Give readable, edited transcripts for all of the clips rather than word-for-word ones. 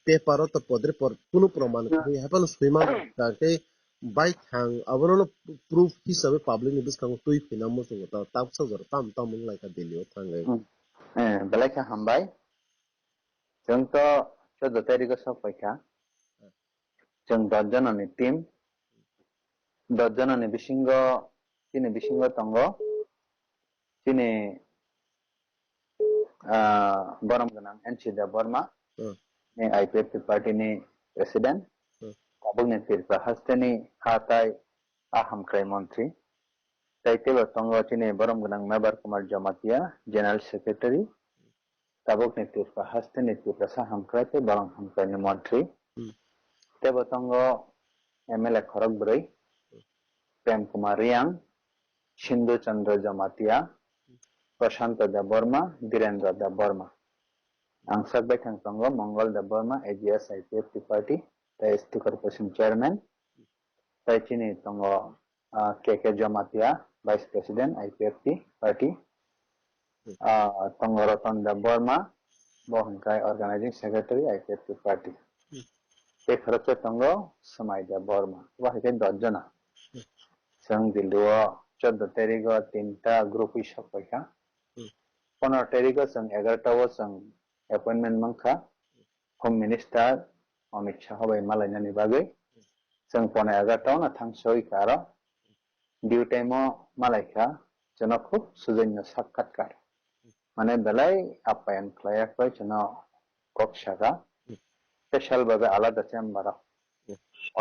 paper to podre por kuno proman kri hapan suima ke bai thang abono proof hisabe public ni biskang tui phina mo so ta tap sa jar tam tam mung lai ka delio thangai belai ka hambai जों तो 14 तारिखआव सफायखा जों 10 जननि team 10 जननि बिसिंगो तिनि बिसिंगो तंगो तिनि बरम गोनां NC Debbarma ने आईपीएफ पार्टी नि प्रेसिडेंट काबुगनि तिरपा हस्तेनि हाताय आहामख्राय मंत्री ताइतेबो तंगो तिनि बरम गोनां मेबर कुमार जमातिया जनरल सेक्रेटारी काबुगनि तिरपा हस्तेनि तिरपा साहामख्राय ते बरम हामख्रायनि मंत्री तेबो तंगो एमएलए खरगब्रै प्रेम कुमार रियांग सिंधु चंद्र जमातिया प्रशांत देव वर्मा धीरेन्द्र देव वर्मा आंसक बैठक तंगो Mangal Dev Varma AGS IPF party ST corporation chairman तैचिनी तंगो KK Jamatia vice president IPF party तंगो रतन देव वर्मा बोहनकाय ऑर्गेनाइजिंग सेक्रेटरी आईपीएफ पार्टी एक खरचे तंगो समय देव वर्मा वह के 10 जना संग दिलुआ 14 तारिख 3टा ग्रुप हिसाब पैसा 15 तारिख संग 11टाव संग अपॉइंटमेंट मंखा होम मिनिस्टर अमित शाह बाय मालायनानि बागै जों 11टाव ना थांसोय कारा डिउ टाइमो मालायखा जना खुब सुजन्य साक्षात्कार माने बेलाय आपायन खायाखै जना कक्षागा स्पेशल बाबे आलादा चेम्बार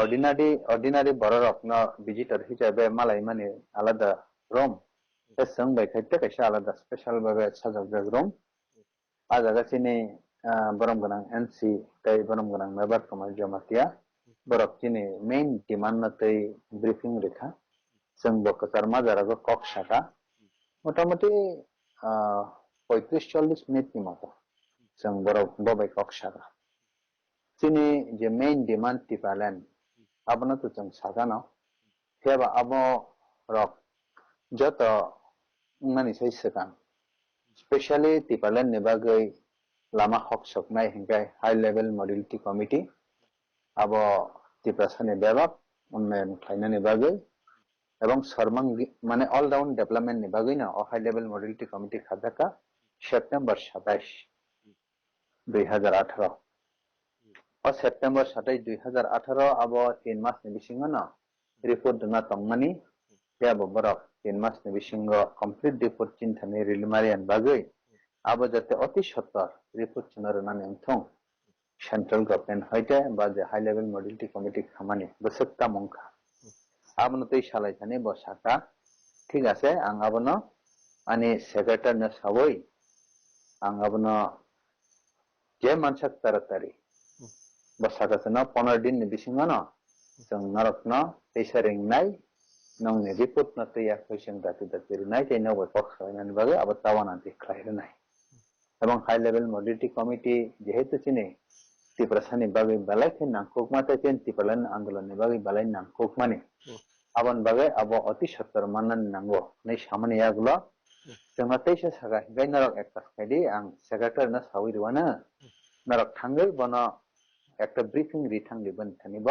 ऑर्डिनरी बररक न विजिटर हिसाबै मालाय माने आलादा रूम जों बैखायते कैसा आलादा स्पेशल बाबे साजावग्रा रूम आजागासिनि बरम गोनां एनसी तै बरम गोनां मेबर कुमार जमातिया बरकचिनि मेन डिमांड नतै ब्रीफिंग रेखा जों बकतार माजारागो कक्षागा मोटामोटी 35-40 मिनिट नि मतो जों बरक बबाय कक्षागा चिनि जे मेन डिमांड टिपालेन abano to jang sagano heba abo rok joto mani sai sekan especially tipalen ne bagai lama hok soknai hingkai high level mobility committee abo tiprasane bebak unnayan khlainani bagai ebong sarmang mane all round development ni bagai na high level mobility committee khadaka September 27 2018 September 27 2018 abo 3 mas ni bisingo na report na tongmani ya borok 3 mas ni bisingo complete report chinthani rilimarian bagai abo jate oti sottor report chinar na nengthong central government hoite ba je high level mobility committee khamani bosakta mongkha abono tei salai thani bosaka ঠিক আছে ang abono ani secretary na sawoi ang abono je mansak taratari bosaka sana 15 din ni bisingo no jeng narokno teisaring nai nong ni report na tiya question datu datu nai tei no box hoinan bagai abo tawana diklai nai ebong high level mobility committee jehetu chini tiprasani bagai balai khin nangkok mate chen tipalan andolan ni bagai balai nangkok mani abon bagai abo oti sattar manan nango nei samani yagulo jengna teisa saga gai narok ektas khaidi ang secretary na sawi ruwana narok thangai bono একটা briefing রিথাং লিবন থানিব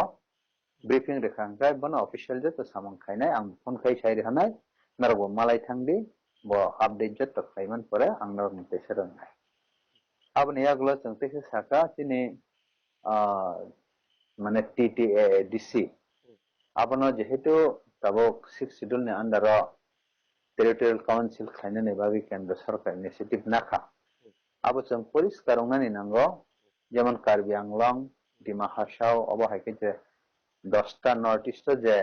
briefing রেখাংকাय বন official যে তো সামং খাইনাय आं phone খাই সাই রেহাनाय নারবো মালাই থাংদি ব update যে তো খাইমান পরে आं নরম তেসে রংনাय আবনি ইয়াগুলো চংতেসে সাকা তিনি মানে টিটিএ ডিসি আবনো যেহেতু তাবো 6 শিডিউল নে আন্ডার টেরিটোরিয়াল কাউন্সিল খাইনাने বাগি কেন্দ্র সরকার ইনিশিয়েটিভ নাখা আবো চং পরিষ্কার রংনানি নাঙ্গো যেমন কার্বি আংলং ডিমা হাসাও অবহাইকে যে 10টা নর্থ ইস্ট যে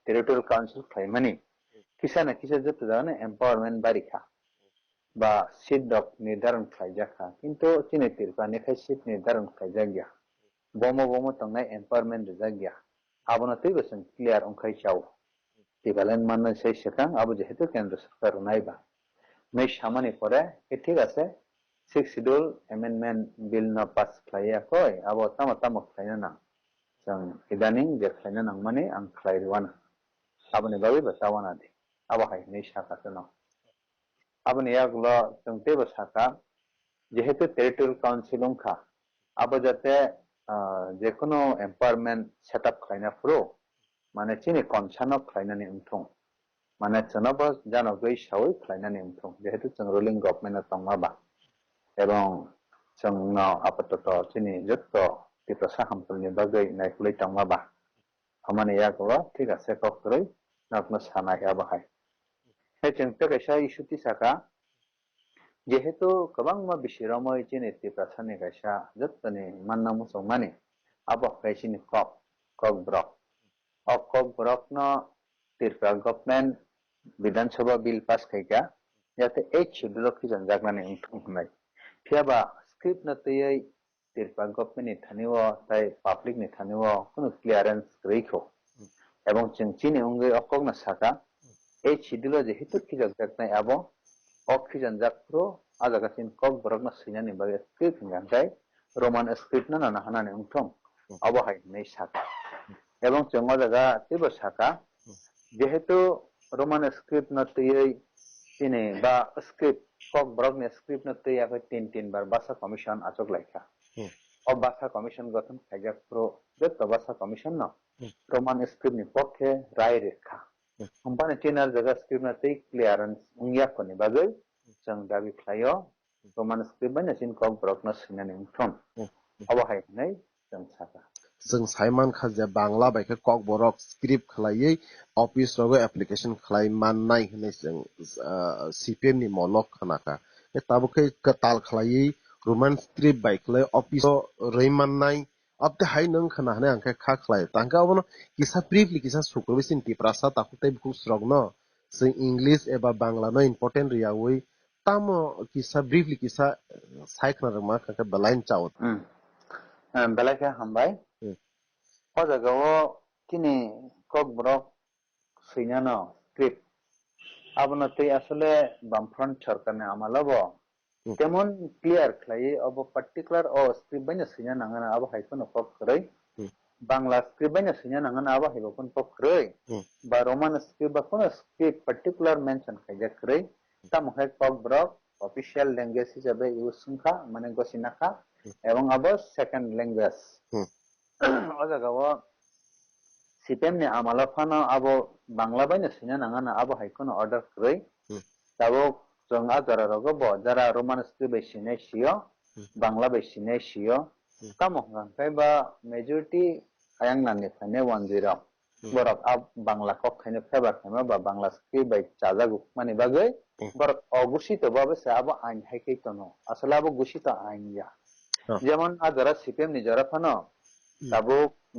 টেরিটোরিয়াল কাউন্সিল খাইমানি কিসানা কিসা যেতে জানে এম্পাওয়ারমেন্ট বারিখা বা সিট ডক নির্ধারণ খাইজাখা কিন্তু চিনে তিরপা নেখাই সিট নির্ধারণ খাইজা গিয়া বমো তংনাই এম্পাওয়ারমেন্ট রেজা গিয়া আবনা তুই বসন ক্লিয়ার অংখাই চাও টিবালেন মানে সেই সেখান আবু যেহেতু কেন্দ্র সরকার নাইবা মেই সামানি পরে ঠিক আছে 6 schedule amendment bill na pass khlaya koi abo tama khlaina na jang idaning je khlaina nang mane ang khlairwana abone bawi batawana de abo hai nei shaka no abone yaglo jangte basaka jehetu territorial council ongkha abo jate যে কোনো empowerment setup খাইনা পুরো মানে চিনি কনসানো খাইনানি উমথং মানে চনাবো জানো গই সাউই খাইনানি উমথং যেহেতু जों রুলিং গভর্নমেন্ট তংমাবা এবং जोंनाव आपातत चिनि जत्त टिप्रासा हामफोरनि बागै नायखुलै तंमाबा हमने यागवा ठीक আছে कक्रै नाकनो सानाय आबाहाय हे जों तकेसा इसुति साका जेहेतु गोबां मा बिसिरामै चिनि टिप्रासानि गायसा जत्तनि मानना मुसलमानि आबा गायसिनि कक ब्रक कक ब्रकनो टिप्रा गभर्नमेंट विधानसभा बिल पास खायगा जाते 8 शेड्यूल की जनजागनानि उंथुंनाय फियाबा स्क्रिप्ट नतयै टिप्रा गभर्नमेंट नि थानिव ताय पब्लिक नि थानिव कुनु क्लियरेंस गैखौ এবং जों चिनि उंगै अकगना साका 8 शेड्यूल जेहेतु की जनजागनाय आबो অক্সিজেন যাত্র আজাগাসিন কক বরগনা সিনানি বাগে স্ক্রিপ্ট গানটাই রোমান স্ক্রিপ্ট না না হানানি উংথং অবহাই নেই সাকা এবং চঙ্গা জায়গা তিব সাকা যেহেতু রোমান স্ক্রিপ্ট না তৈরি চিনি বা স্ক্রিপ্ট কক বরগনি স্ক্রিপ্ট না তৈরি আগে 3 বার বাসা কমিশন আচক লাইকা ও বাসা কমিশন গঠন খাইজা প্রো যত বাসা কমিশন না রোমান স্ক্রিপ্ট নি পক্ষে রায় রেখা Company channel jaga script na tei clearance ungya koni bagai jang dabi khlayo roman script bana sin kok brok na sinani ungthon abo hai nai jang saka जों साइमान खाजा बांला बायखे कक बरक script खलायै office रगो application खलाय माननाय होननाय जों CPM नि मलक खनाका ए ताबोखै कताल खलायै Roman script बायखले office रैमाननाय अब ते हाय नों खना हने आंखे खा खलाय तांका अबनो किसा ब्रीफली किसा सुकरबिसिन टिप्रासा ताखुतै बुक स्रगनो जों इंग्लिश एबा बांला न इम्पोर्टेंट रियावै तामो किसा ब्रीफली किसा साइखना मा खा बलाइन चाव बेलाखे हामबाय o jagao kini kok brok seinano script abono tei asole bamfront sarkarni amalabo তেমন ক্লিয়ার খাই অব পার্টিকুলার ও স্ক্রিপ্ট বাইনা সিনা নাঙানা আবো হাইকোনো পক খরই বাংলা স্ক্রিপ্ট বাইনা সিনা নাঙানা আবো হাইবো কোন পক খরই বা রোমান স্ক্রিপ্ট বা কোন স্ক্রিপ্ট পার্টিকুলার মেনশন খাইজা খরই তাম হাই পক ব্রক অফিশিয়াল ল্যাঙ্গুয়েজ হিসাবে ইউজ সংখা মানে গসিনাখা এবং আবো সেকেন্ড ল্যাঙ্গুয়েজ ও জায়গাও CPM ni amala phano abo bangla baina sina nangana abo haikono order khoi tabo जों आजारा रगो बो जरा रोमान स्क्रिप्ट बै सिनाय सियो बांला बै सिनाय सियो तम हंगाय बा मेजॉरिटी आयांग नानि फाने 10 बरक अब बांला को खाने फेवर खाने बा बांला स्क्रिप्ट बै चाजा गु माने बागै बरक अगुसी तो बाबे से अब आइन हाइकै तनो असला अब गुसी तो आइन या যেমন আজারা সিপিএম नि जरा फानो तबो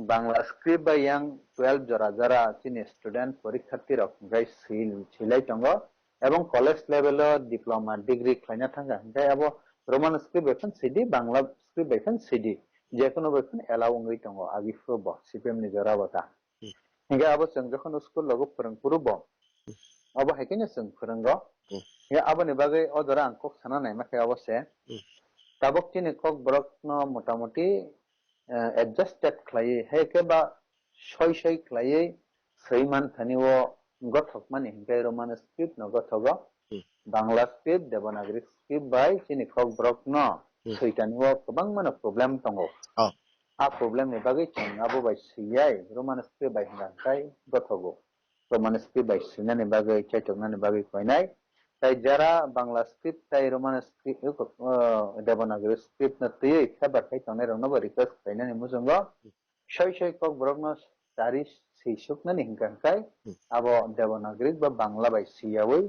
बांला स्क्रिप्ट बै yang 12 जरा जरा चिनि स्टूडेंट परीक्षार्थी रक गाय सिलाई तंगो এবং কলেজ লেভেলৰ ডিপ্লোমা ডিগ্ৰী খাইনা থাকা তাই আবো রোমান স্ক্রিপ্ট বেখন সিডি বাংলা স্ক্রিপ্ট বেখন সিডি যে কোনো বেখন এলাউঙ্গই দङ আগিফ্রব সিপিএম नि जराबता हिंगा आबो जों जखन स्कुल लगो फोरोंपुरब आबो हायकिनो जों फोरोंगो हे आबोनि बागै अजरा आंखौ साना नाय माखै अबसे ताबक तिनि कक ब्रकनो मोटामोटी एडजस्टेड खलायै हेके बा सय खलायै सैमान थानिवो गथक माने हिंगाय रोमान स्क्रिप्ट न गथगो Bangla script Devanagari script bye चिनि कक ब्रकनो सैतानिवो गोबां माने प्रब्लेम दङ आ प्रब्लेम नि बागै जों आबो बाय सियाय रोमान स्क्रिप्ट बाय हिंगाय गथगो रोमान स्क्रिप्ट बाय सिनानि बागै चाइटकनानि बागै कयनाय ताई जरा बांला स्क्रिप्ट ताई रोमान स्क्रिप्ट देवनागरी स्क्रिप्ट न तयै खबर खाय तंनाय रंनो रिक्वेस्ट कयनानि मुजंगो सय कक ब्रकनो तारि सैसुकनानि हिंगाय आबो देवनागरी बा बांला बाय सियावै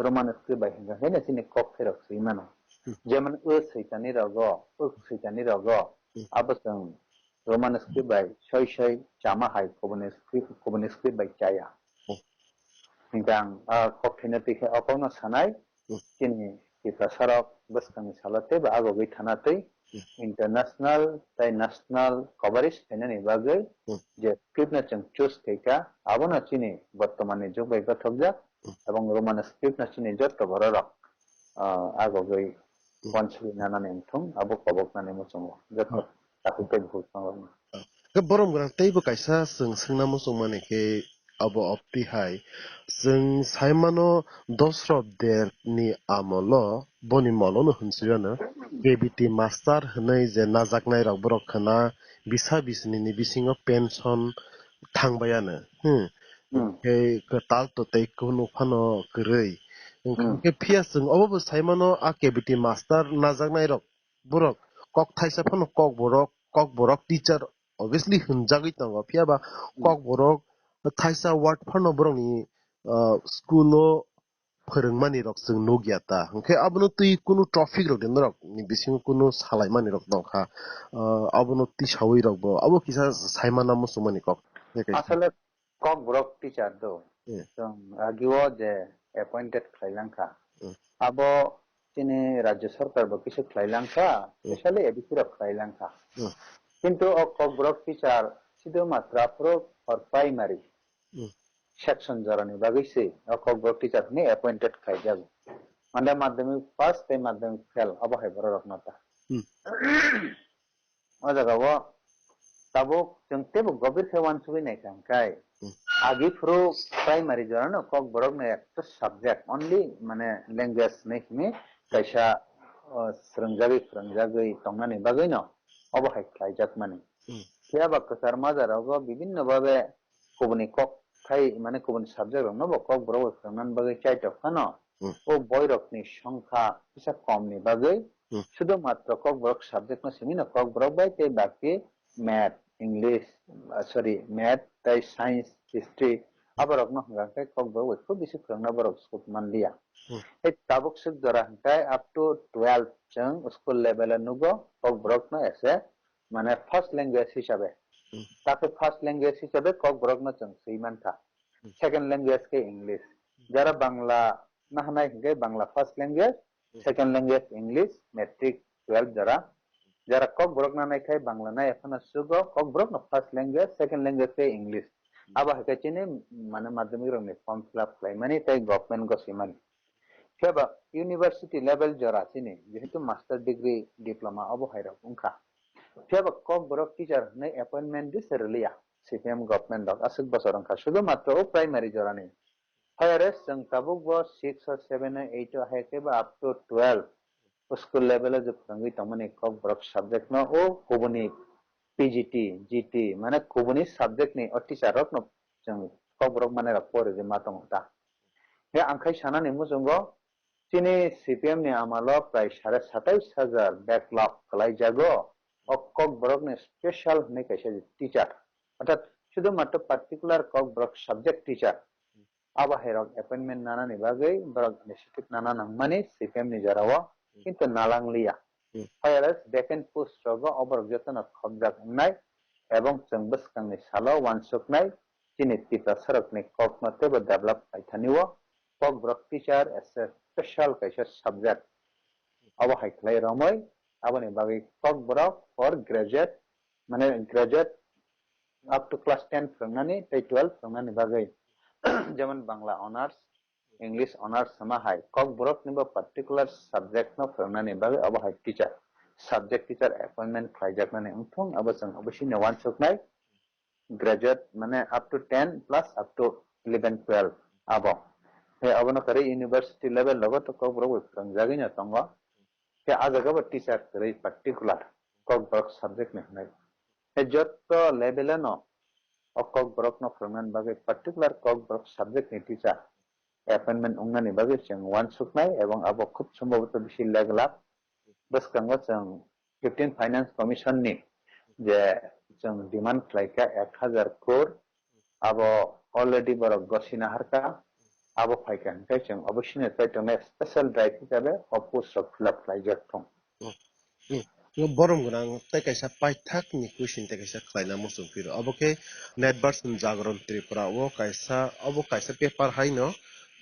रोमान स्क्रिप्ट बाय हिंगाय ने चिनि कक फेरक सैमानो जेमन सैतानि रगो आबो जों रोमान स्क्रिप्ट बाय सय जामा हाय कोबने स्क्रिप्ट बाय जाया हिंगां कक फेने तिखे अपावनो सानाय चिनि प्रसारक बसकांनि सालाते बा आगो गै थानातै इंटरनेशनल ताई नेशनल कवरेज फेनेनि बागै जे स्क्रिप्ट न जों चूज कैका आबोना चिनि बर्तमाननि जुग बाय गथगजा এবং रोमान स्क्रिप्ट न चिनि जत्त भररक आगो गै कनसुलि नानानि थुं आबो कबकनानि मुसंगो जत्त ताखुतै भुसंगो के बरम ग्रां तैबो कायसा जों सोंना मोसं मानेखे अब अपति हाय जों साइमानो दसरब देरनि आमल बनि मलनो होनसियानो केबिटी मास्टार होनै जे नाजाकनाय राव बरक खना bisa bisini bisingo pension thangbayano Hmm. ke ketal to te kuno phano krei Hmm. ke phias jeng obo saimano aktivity master najaknai rok borok kok thaisa phano kok borok teacher obviously hunjagui tongo phiaba kok borok thaisa word phano borokni schoolo फोरोंमानि रक जों नगियाता ओंखाय आबनो तै कुनु traffic रक then रक नि बिसिं कुनु सालायमानि रक दंखा आबनो ति सावै रक बो आबो किसा साइमाना मुसुमानि कक আসলে কক ব্রক টিচার তো जों আগিও যে এপয়েন্টেড খাইলাंखा abo chini rajya sarkar bo kisu khlailangkha especially ABC rok khlailangkha কিন্তু o kok brok teacher sido matra pro for primary section jarani bagisi o kok brok teacher ni appointed khlaijago manda madhyamik pass te madhyamik fail abo hai boro rok nata o jaga o tabo जों tebo gobir khewan sugi nai kangkai agi pro primary jarano kok brok na একটা subject only মানে language nei himi kaisa srungjagui tongmani bagui no obo hai khlaijak mani kia ba kasar mazarago bibinno bhabe kobuni kok khai মানে kobuni subject rok no bo kok brok srungnan bagui chaito khano o boy rok ni সংখ্যা kisa kom ni bagui শুধু মাত্র cock Brock subject না সিমি না cock Brock by তে বাকি math English sorry math তাই science history আবার অগ্ন হংগাকে cock Brock খুব বেশি ফ্রংনা বরক স্কুল মানলিয়া এই তাবুক সুক জরা হংকাই আপ টু 12 जों স্কুল লেভেলে নুগো কক ব্রক না এসে মানে ফার্স্ট ল্যাঙ্গুয়েজ হিসাবে তাকে ফার্স্ট ল্যাঙ্গুয়েজ হিসাবে কক ব্রক না जों সেইমানটা সেকেন্ড ল্যাঙ্গুয়েজ কে ইংলিশ যারা বাংলা না হানাই হংকাই Bangla first language second language English matric 12 যারা যারা কক ব্রক না নাইখাই বাংলা না এখন সুগো কক ব্রক না ফার্স্ট ল্যাঙ্গুয়েজ সেকেন্ড ল্যাঙ্গুয়েজ কে ইংলিশ আবার হেকে চিনি মানে মাধ্যমিক রংনি ফর্ম ফিল আপ খাই মানে তাই গভর্নমেন্ট গো সিমানি সেবা ইউনিভার্সিটি লেভেল যারা চিনি যেহেতু মাস্টার ডিগ্রি ডিপ্লোমা অবহাইরক উনখা সেবা কক ব্রক টিচার নে অ্যাপয়েন্টমেন্ট দিছে রিলিয়া সিপিএম গভর্নমেন্ট দক আসুক বছর অংখা শুধুমাত্র ও প্রাইমারি জরানি হায়ারেস जों ताबुक बो 6 और 7 8 हायके बा अप टू 12 स्कूल लेवल जो फोरंगि तमने कक ब्रक सब्जेक्ट न ओ कोबनी पीजीटी जीटी माने कोबनी सब्जेक्ट नि टीचर रक न जों कक ब्रक माने रक जे मातम होता हे आंखाय साना नि मुजंगो चिनि सीपीएम नि आमालो प्राय 27000 बैकलॉग खलाई जागो और कक ब्रक ने स्पेशल ने कैसे टीचर अर्थात शुद्ध मात्र पार्टिकुलर कक book subject teacher aba herok appointment nana ni bagai brok initiative nana nangmani CPM ni jarawa কিন্তু নালাংলিয়া ফায়ারেস ভ্যাকেন্ট পোস্ট রগ অবরক যতন খবজাক নাই এবং जों বসকাংনি সালো ওয়ানসুক নাই চিনি টিপা সরকনি ককনতে ব ডেভেলপ পাইথানিও Kokborok teacher as a special কাইসা সাবজেক্ট আবো হাইখলাই রময় আবনি বাগৈ কক ব্রক ফর গ্রাজুয়েট মানে গ্রাজুয়েট আপ টু ক্লাস 10 ফ্রংনানি 12 ফ্রংনানি বাগৈ যেমন বাংলা অনার্স ইংলিশ অনার্স সমাহাই কক ব্রক নিবা পার্টিকুলার সাবজেক্ট ন ফরনানি বাগে অবহাই টিচার সাবজেক্ট টিচার অ্যাপয়েন্টমেন্ট খাইজাক মানে উনথং আবসং অবশ্যই নেওয়ান সকনাই গ্রাজুয়েট মানে up to 10 plus up to 11 12 আবো হে অবন করে ইউনিভার্সিটি লেভেল লগ তো কক ব্রক ফরং জাগি না তঙ্গ হে আজাগব টিচার করে পার্টিকুলার কক ব্রক সাবজেক্ট নে নাই হে যত লেভেলে ন kok brok no ferman bagai particular kok brok subject ni teacher appointment ungna ni bagai जों wan suknai এবং abo খুব সম্ভবত বেশি লাগলাপ বসকাঙ্গ जों 15 ফাইনান্স কমিশন ni যে जों ডিমান্ড ফ্লাইকা 1000 crore abo অলরেডি বড় গসিনা হারকা abo ফাইকান তাই जों অবশ্যই তাই তো স্পেশাল ড্রাইভ হিসাবে অপোস্ট ফিল আপ ফ্লাইজার থং borom gunang tai kaisa paithak ni question tai kaisa khlaina musung piro aboke net version jagron tripura obo kaisa paper haino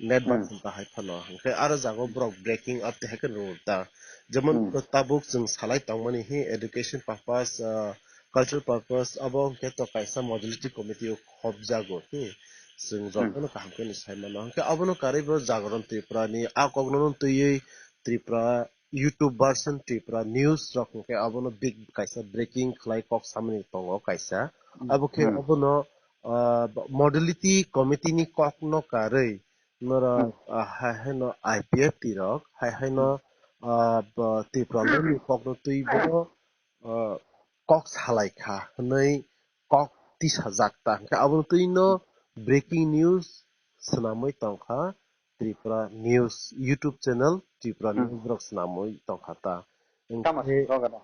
net version ta hai phano hangke aro jago brok breaking up te haken ruta jemon tabuk jeng salai tangmani hi education purpose cultural purpose abo ke to kaisa modality committee khop jago जों जखनो कामखौ साइमान हंके अबनो कारिबो जागरण त्रिपुरा नि आकगनन तुयै Tripura YouTube version Tripura news रखके अबनो big काइसा breaking खलाय कक सामनि तंगो काइसा अबके अबनो modality committee नि कक न कारै नरा हायनो IPF तिरक हायनो त्रिपुरा नि कक न तुयबो kok salaikha nei kok tishajakta hingke aboni tuino breaking news senamoi tongkha Tripura News YouTube channel Tripura News borok senamoi tongkha ta Tama hingke rogada.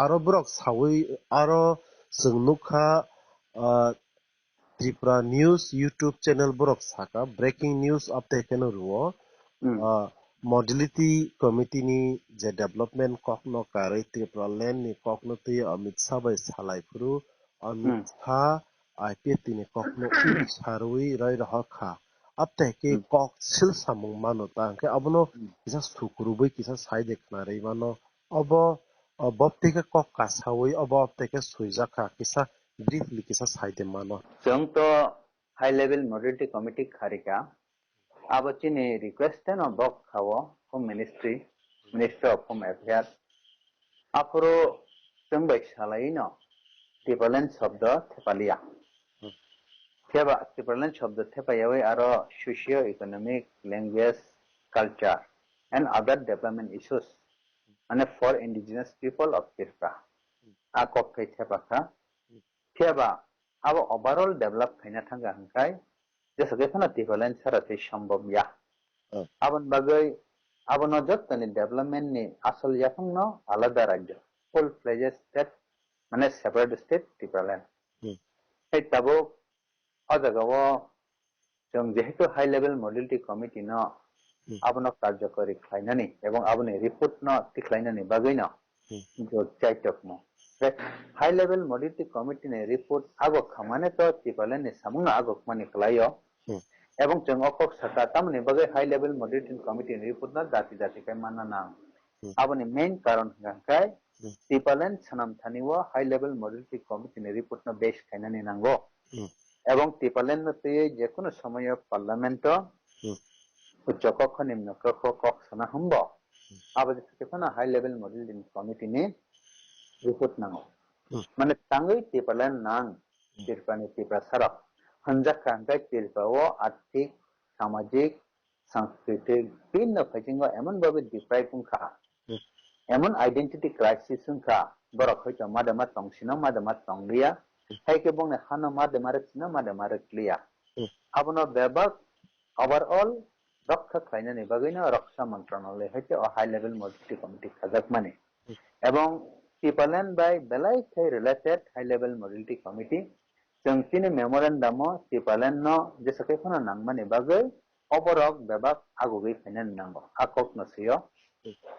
aro borok sawi aro chwng nukha Tripura News YouTube channel borok saka breaking news update keno ruo modality committee ni je development kok no kare Tripura land ni kok no tui Amit Shah bai salai furu Amit Shah IPF ni kok no sarui rai raha kha update ke kok sil samung mano ta ke abono kisa sukurubai kisa side khnarei mano obo boptike kok kasawi obo update suijaka kisa briefly kisa side mano Jeng to high level modality committee kharika. Abo chini request no bok khawo Home Ministry, Minister of Home Affairs. Apuro jeng bai salai no Tipalan shabda thepalia. Theba Tipalan shabda thepayawi aro socio-economic, language, culture and other development issues. And for indigenous people of Tirpa. Akok kai thepaka. Theba abo overall develop kaina thanga hangkai. Jasa kena Tipalan sarate sambhav ya. Abon bagai abon ojot tani development ni asal yakung no alada rajya full fledged state মানে separate state Tipalan. Hey tabo ojagawo jeng jehetu high level modality committee no abono karjakori khlainani ebong aboni report no tikhlainani bagai no jo chaitok mo high level modality committee ni report agok khamane to Tipalan ni samung agok mani khlaio এবং जों अकक साका तामने बगे high level moderating committee report ना जाति के मानना नाम aboni main karon hangkai Tipalan sanam thaniwa high level modality committee ni report na base kainani nango এবং Tipalan na tuye je kono samoyo parliament uccho kok nimno kok sana humbo abadi sekona high level modality committee ni report nango mane tangai Tipalan nang tirpani tipra sarak hanjak hangkai tirpao arthik সামাজিক সাংস্কৃতিক বিভিন্ন ফাইজিংও এমন ভাবে deprive উনখা এমন identity crisis উনখা বরক হয়তো মাদামা তংসিনা মাদামা তংলিয়া হাইকে বংনে হানা মাদামারে চিনা মাদামারে ক্লিয়া আবনো বেবাক ওভারঅল রক্ষা খাইনানি বাগৈনা রক্ষা মন্ত্রণালয় হইতে হাই লেভেল মডিটি কমিটি খাজাক মানে এবং Tipalan বাই বেলাই থাই রিলেটেড হাই লেভেল মডিটি কমিটি जों तिनी मेमोरेंडम Tipalan no जेसके खना नांगमानि बागै अबरक बेबाक आगुगै फाइनान नांगो आकक नसियो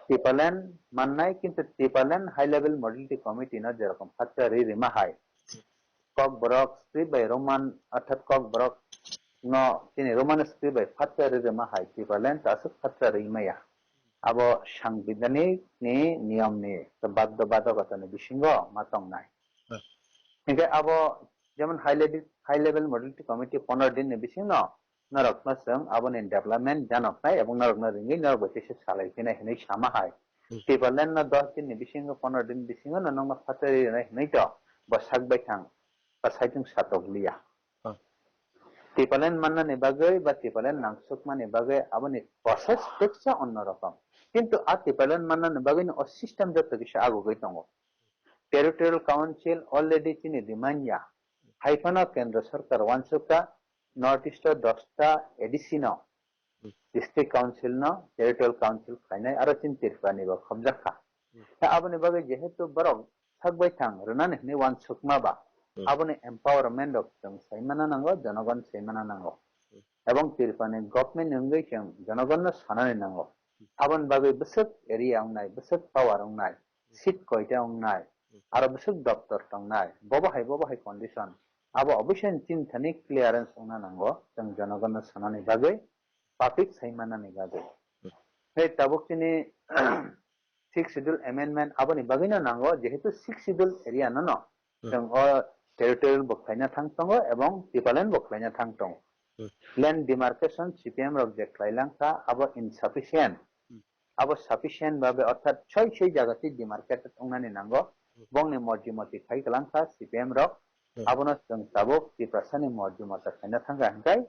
Tipalan माननाय किन्तु Tipalan high level modality committee न जेरकम फात्ता रिमा हाई कक बरक स्क्रिप्ट बाय रोमान अर्थात कक बरक no तिनी रोमान स्क्रिप्ट बाय फात्ता रिमा हाई Tipalan तासुक फात्ता रिमाया अब सांविधानिक नि नियम नि बाध्यबाधकतानि बिसिंगो मातंगनाय इनके अब যেমন হাই লেভেল মডেলিটি কমিটি 15 দিন বিসিং ন নরকনা সং আবনি ডেভেলপমেন্ট জানকনাই এবং নরকনা রিঙ্গি নরবতিসে সালাইফিনা হিनै সামাহাই Tipalan na 10 din bisingo 15 din bisingo na nang mafatari na hinay basag baitang pasayong satoglia Tipalan man na nibagay ba Tipalan nangsuk man nibagay aboni process teksa onnorokam kintu Tipalan man na nibagay no system joto kisha agugay tongo Territorial Council already chini dimanya Haifana Kendra Sarkar Wansuka Northeast Dosta Edisino District Council no Territorial Council kainai arachin tirpani ba khabjakha aboni bagai jehetu borok sagbai thang runan ni wansukma ba aboni empowerment of jong saimana nango janogon saimana nango ebong tirpani government nungoi jong janogon no sanani nango abon bagai besuk area ongnai besuk power ongnai seat koita ongnai aro besuk daftar tongnai bobo hai condition abo obishan chin thani clearance ongna nango jong janogon no sanani bagai public saimana ni bagai hey tabuk chini 6th schedule amendment aboni bagina nango jehetu 6th schedule area no jong territorial bokhaina thangtongo ebong Tipalan bokhaina thangtongo land demarcation CPM rok je klailangka abo insufficient abo sufficient babe orthat ছয় জায়গাতে demarcated ongnani nango bongni morjimati khaikhalangka CPM rok abono jong tabuk Tiprasani morjimata khaina thanga hangkai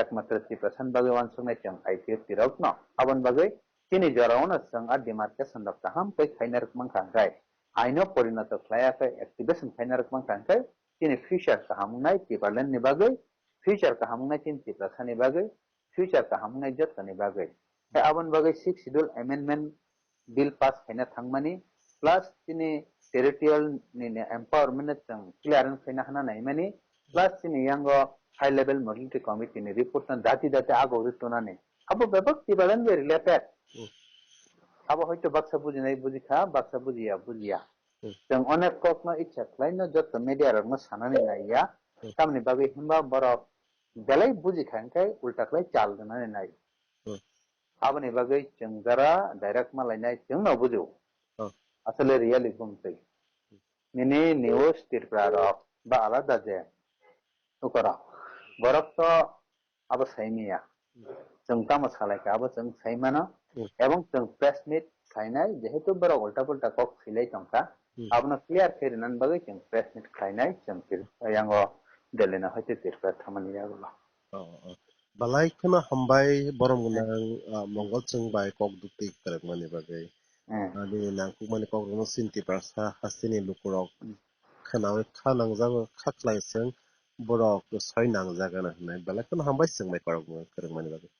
একমাত্র Tiprasan bagai wansungna jong IPF tirok no abon bagai chini joraona sang demarcation rok taham kai khainar mangkhangkai aino porinato khlaiakai activation khainar kmang tangkai tini future kahamungnai tiparlen ni bagai future kahamungnai tin tiprasa ni bagai future kahamungnai jot ni bagai he abon bagai 6 schedule amendment bill pass khaina thangmani plus tini territorial ni empowerment chang clearance khaina hana naimani plus tini yango high level monetary committee ni report na dati ago ritonani abo bebak tiparlen related abo hoyto baksa bujinai bujikha baksa bujiya bujiya जों अनेक कखनो इच्छा खालायनो जत media रंग सानानै नाया तामनि बागै हिमबा बरफ बेलाय बुजिखांखाय उल्टाख्लाय चाल दोनानै नाय आबनि बागै जों जरा डाइरेक्ट मालायनाय जोंनाव बुजौ আসলে रियली बुंसै मिनि निउज तिरप्रारक बा आलादा जे उकरा बरफ तो अब सैमिया जों तामा सालायका अब जों सैमाना एवं जों प्रेस मीट खायनाय जेहेतु बरफ उल्टा पुल्टा कक सिलाय तंका abno clear kerinan bagai jeng press meet khainai jeng yang delena hoite tirpa thamani yagulo balai khana hambai borom gunang mongol chung bai kok dukti karak mani bagai ani nang ku mani kok no sinti prasa hasini lukurok khanawe khanang jago khaklai seng borok soi nang jaga na balai khana hambai seng bai karak mani bagai